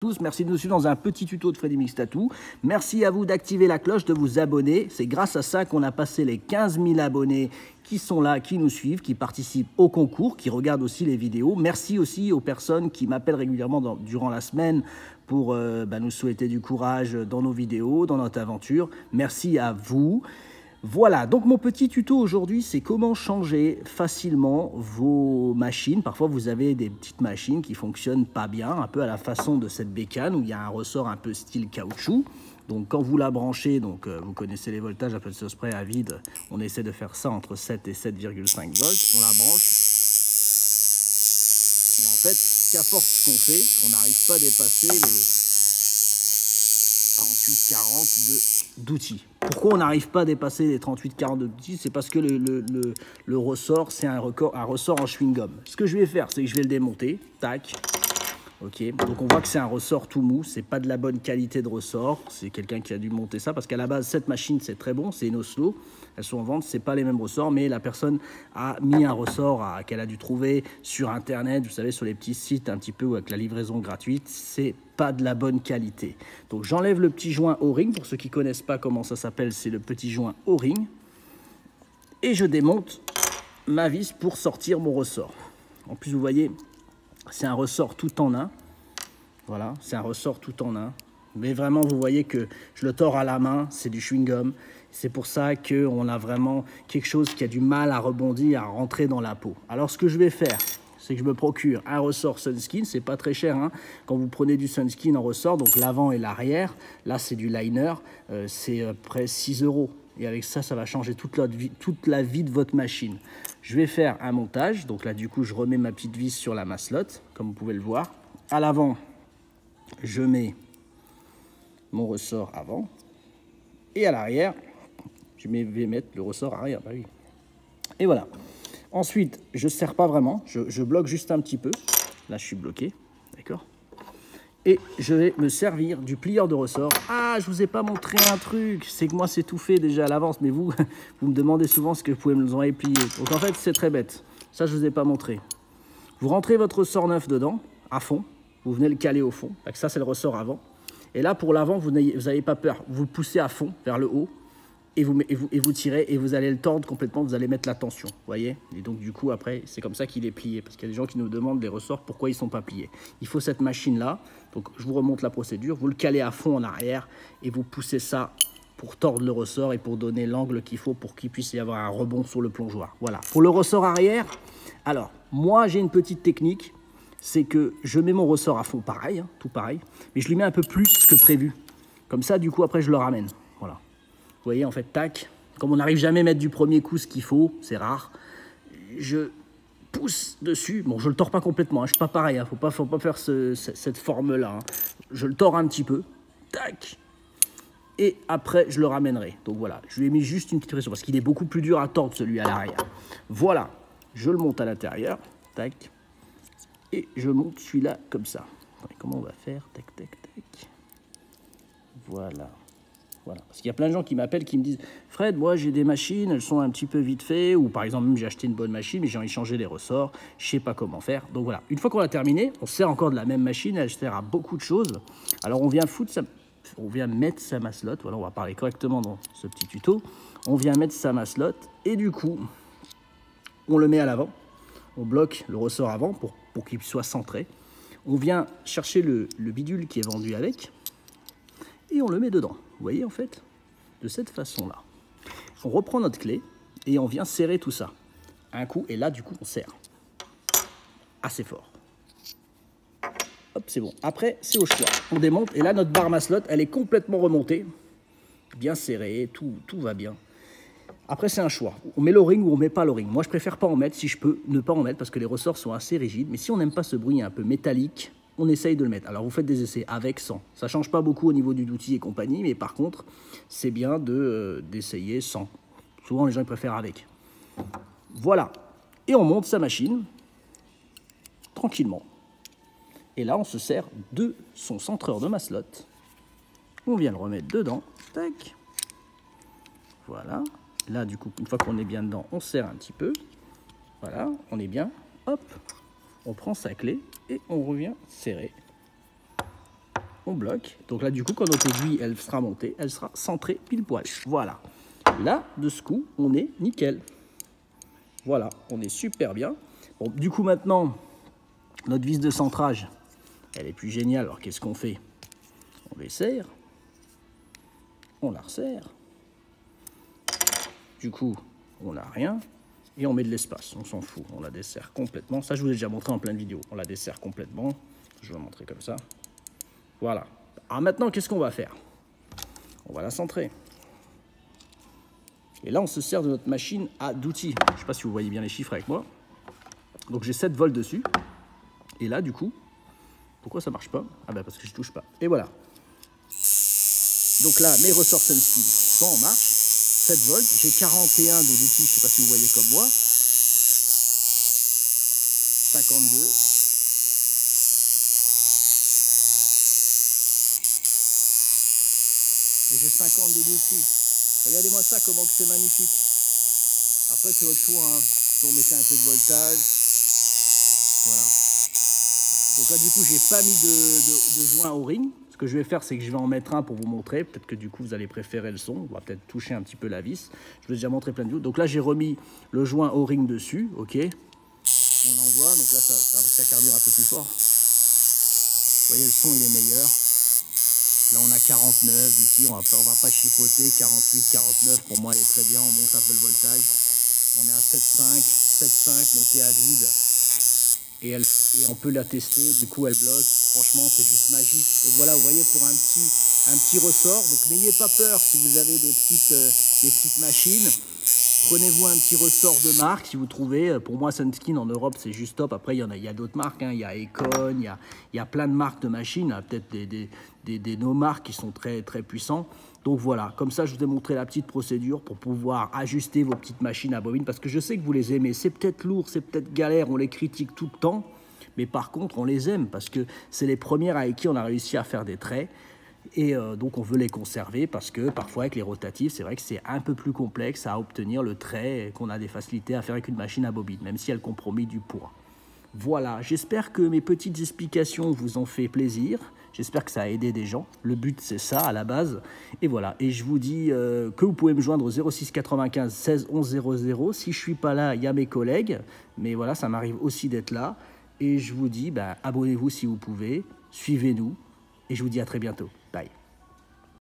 Tous, merci de nous suivre dans un petit tuto de Freddy Mix Tattoo. Merci à vous d'activer la cloche, de vous abonner. C'est grâce à ça qu'on a passé les 15 000 abonnés qui sont là, qui nous suivent, qui participent au concours, qui regardent aussi les vidéos. Merci aussi aux personnes qui m'appellent régulièrement durant la semaine pour nous souhaiter du courage dans nos vidéos, dans notre aventure. Merci à vous. Voilà, donc mon petit tuto aujourd'hui, c'est comment changer facilement vos machines. Parfois, vous avez des petites machines qui ne fonctionnent pas bien, un peu à la façon de cette bécane où il y a un ressort un peu style caoutchouc. Donc, quand vous la branchez, vous connaissez les voltages, un peu de spray à vide, on essaie de faire ça entre 7 et 7,5 volts. On la branche. Et en fait, qu'importe ce qu'on fait, on n'arrive pas à dépasser les 38-40 d'outils. Pourquoi on n'arrive pas à dépasser les 38-40 d'outils? C'est parce que le ressort, c'est un ressort en chewing-gum. Ce que je vais faire, c'est que je vais le démonter. Tac. Ok. Donc on voit que c'est un ressort tout mou. C'est pas de la bonne qualité de ressort. C'est quelqu'un qui a dû monter ça parce qu'à la base, cette machine, c'est très bon. C'est une Oslo. Elles sont en vente. C'est pas les mêmes ressorts, mais la personne a mis un ressort qu'elle a dû trouver sur Internet. Vous savez, sur les petits sites un petit peu avec la livraison gratuite. C'est pas de la bonne qualité. Donc j'enlève le petit joint O-ring. Pour ceux qui connaissent pas comment ça s'appelle, c'est le petit joint O-ring. Et je démonte ma vis pour sortir mon ressort. En plus, vous voyez, c'est un ressort tout en un. Voilà, c'est un ressort tout en un. Mais vraiment, vous voyez que je le tords à la main, c'est du chewing-gum. C'est pour ça qu'on a vraiment quelque chose qui a du mal à rebondir, à rentrer dans la peau. Alors, ce que je vais faire, c'est que je me procure un ressort Sunskin. C'est pas très cher, hein. Quand vous prenez du Sunskin en ressort, donc l'avant et l'arrière, là, c'est du liner, c'est près 6 €. Et avec ça, ça va changer toute la vie de votre machine. Je vais faire un montage. Donc là, du coup, je remets ma petite vis sur la masselotte, comme vous pouvez le voir. À l'avant, je mets mon ressort avant. Et à l'arrière, je vais mettre le ressort arrière. Bah oui. Et voilà. Ensuite, je ne serre pas vraiment. Je bloque juste un petit peu. Là, je suis bloqué. D'accord? Et je vais me servir du plieur de ressort. Ah, je ne vous ai pas montré un truc. C'est que moi, c'est tout fait déjà à l'avance. Mais vous, vous me demandez souvent ce que vous pouvez me envoyer plier. Donc, en fait, c'est très bête. Ça, je ne vous ai pas montré. Vous rentrez votre ressort neuf dedans, à fond. Vous venez le caler au fond. Ça, c'est le ressort avant. Et là, pour l'avant, vous n'avez pas peur. Vous le poussez à fond, vers le haut. Et vous tirez et vous allez le tordre complètement, vous allez mettre la tension, vous voyez? Et donc du coup après, c'est comme ça qu'il est plié, parce qu'il y a des gens qui nous demandent les ressorts, pourquoi ils ne sont pas pliés. Il faut cette machine-là, donc je vous remonte la procédure, vous le calez à fond en arrière et vous poussez ça pour tordre le ressort et pour donner l'angle qu'il faut pour qu'il puisse y avoir un rebond sur le plongeoir. Voilà, pour le ressort arrière, alors moi j'ai une petite technique, c'est que je mets mon ressort à fond pareil, hein, tout pareil, mais je lui mets un peu plus que prévu. Comme ça, du coup, après je le ramène, voilà. Vous voyez, en fait, tac, comme on n'arrive jamais à mettre du premier coup ce qu'il faut, c'est rare, je pousse dessus. Bon, je ne le tords pas complètement, hein, je ne suis pas pareil, il ne faut pas faire cette forme-là. Hein. Je le tords un petit peu, tac, et après, je le ramènerai. Donc voilà, je lui ai mis juste une petite pression, parce qu'il est beaucoup plus dur à tordre, celui à l'arrière. Voilà, je le monte à l'intérieur, tac, et je monte celui-là comme ça. Comment on va faire? Tac, tac, tac. Voilà. Voilà. Parce qu'il y a plein de gens qui m'appellent, qui me disent « Fred, moi j'ai des machines, elles sont un petit peu vite faites. » Ou par exemple, même j'ai acheté une bonne machine, mais j'ai envie de changer les ressorts. Je ne sais pas comment faire. Donc voilà, une fois qu'on a terminé, on sert encore de la même machine. Elle sert à beaucoup de choses. Alors on vient mettre sa masselotte. Voilà, on va parler correctement dans ce petit tuto. On vient mettre sa masselotte. Et du coup, on le met à l'avant. On bloque le ressort avant pour qu'il soit centré. On vient chercher le bidule qui est vendu avec. Et on le met dedans. Vous voyez, en fait, de cette façon-là. On reprend notre clé et on vient serrer tout ça. Un coup, et là, du coup, on serre. Assez fort. Hop, c'est bon. Après, c'est au choix. On démonte, et là, notre barre masselotte, elle est complètement remontée. Bien serrée, tout va bien. Après, c'est un choix. On met l'o-ring ou on met pas l'o-ring. Moi, je préfère pas en mettre, si je peux ne pas en mettre, parce que les ressorts sont assez rigides. Mais si on n'aime pas ce bruit un peu métallique, on essaye de le mettre. Alors, vous faites des essais avec, sans. Ça ne change pas beaucoup au niveau du outil et compagnie, mais par contre, c'est bien d'essayer sans. Souvent, les gens ils préfèrent avec. Voilà. Et on monte sa machine, tranquillement. Et là, on se sert de son centreur de masselotte. On vient le remettre dedans. Tac. Voilà. Là, du coup, une fois qu'on est bien dedans, on serre un petit peu. Voilà, on est bien. Hop. On prend sa clé et on revient serrer. on bloque. Donc là, du coup, quand notre aiguille, elle sera montée, elle sera centrée pile poil. Voilà. Là, de ce coup, on est nickel. Voilà, on est super bien. Bon, du coup, maintenant, notre vis de centrage, elle est plus géniale. Alors, qu'est-ce qu'on fait? On les serre. On la resserre. Du coup, on n'a rien. Et on met de l'espace, on s'en fout. On la dessert complètement. Ça, je vous ai déjà montré en pleine vidéo. On la dessert complètement. Je vais vous montrer comme ça. Voilà. Alors maintenant, qu'est-ce qu'on va faire? On va la centrer. Et là, on se sert de notre machine à d'outils. Je ne sais pas si vous voyez bien les chiffres avec moi. Donc, j'ai 7 volts dessus. Et là, du coup, pourquoi ça ne marche pas? Ah ben parce que je ne touche pas. Et voilà. Donc là, mes ressorts Sunskin sont en marche. 7 volts. J'ai 41 de l'outil, je ne sais pas si vous voyez comme moi. 52. Et j'ai 52 d'outils. Regardez-moi ça, comment que c'est magnifique. Après, c'est votre choix. Hein. Vous mettez un peu de voltage. Voilà. Donc là, du coup, j'ai pas mis de joint au ring. Ce que je vais faire, c'est que je vais en mettre un pour vous montrer. Peut-être que du coup, vous allez préférer le son. On va peut-être toucher un petit peu la vis. Je vous ai déjà montré plein de vidéos. Donc là, j'ai remis le joint au ring dessus. OK. On envoie. Donc là, ça carbure un peu plus fort. Vous voyez, le son, il est meilleur. Là, on a 49 d'outils. On va pas chipoter. 48, 49. Pour moi, elle est très bien. On monte un peu le voltage. On est à 7,5. 7,5 monté à vide. Et on peut la tester, du coup elle bloque, franchement c'est juste magique. Donc voilà, vous voyez, pour un petit ressort, donc n'ayez pas peur si vous avez des petites machines, prenez-vous un petit ressort de marque si vous trouvez. Pour moi, Sunskin en Europe c'est juste top. Après il y a d'autres marques, hein. Il y a Econ, il y a plein de marques de machines, peut-être des no-marques qui sont très, très puissants. Donc voilà, comme ça je vous ai montré la petite procédure pour pouvoir ajuster vos petites machines à bobine, parce que je sais que vous les aimez. C'est peut-être lourd, c'est peut-être galère, on les critique tout le temps, mais par contre on les aime parce que c'est les premières avec qui on a réussi à faire des traits. Et donc on veut les conserver parce que parfois avec les rotatifs, c'est vrai que c'est un peu plus complexe à obtenir le trait et qu'on a des facilités à faire avec une machine à bobine, même si elle compromet du poids. Voilà, j'espère que mes petites explications vous ont fait plaisir. J'espère que ça a aidé des gens. Le but, c'est ça, à la base. Et voilà, et je vous dis que vous pouvez me joindre au 06 95 16 11 00. Si je ne suis pas là, il y a mes collègues. Mais voilà, ça m'arrive aussi d'être là. Et je vous dis, abonnez-vous si vous pouvez. Suivez-nous. Et je vous dis à très bientôt. Bye.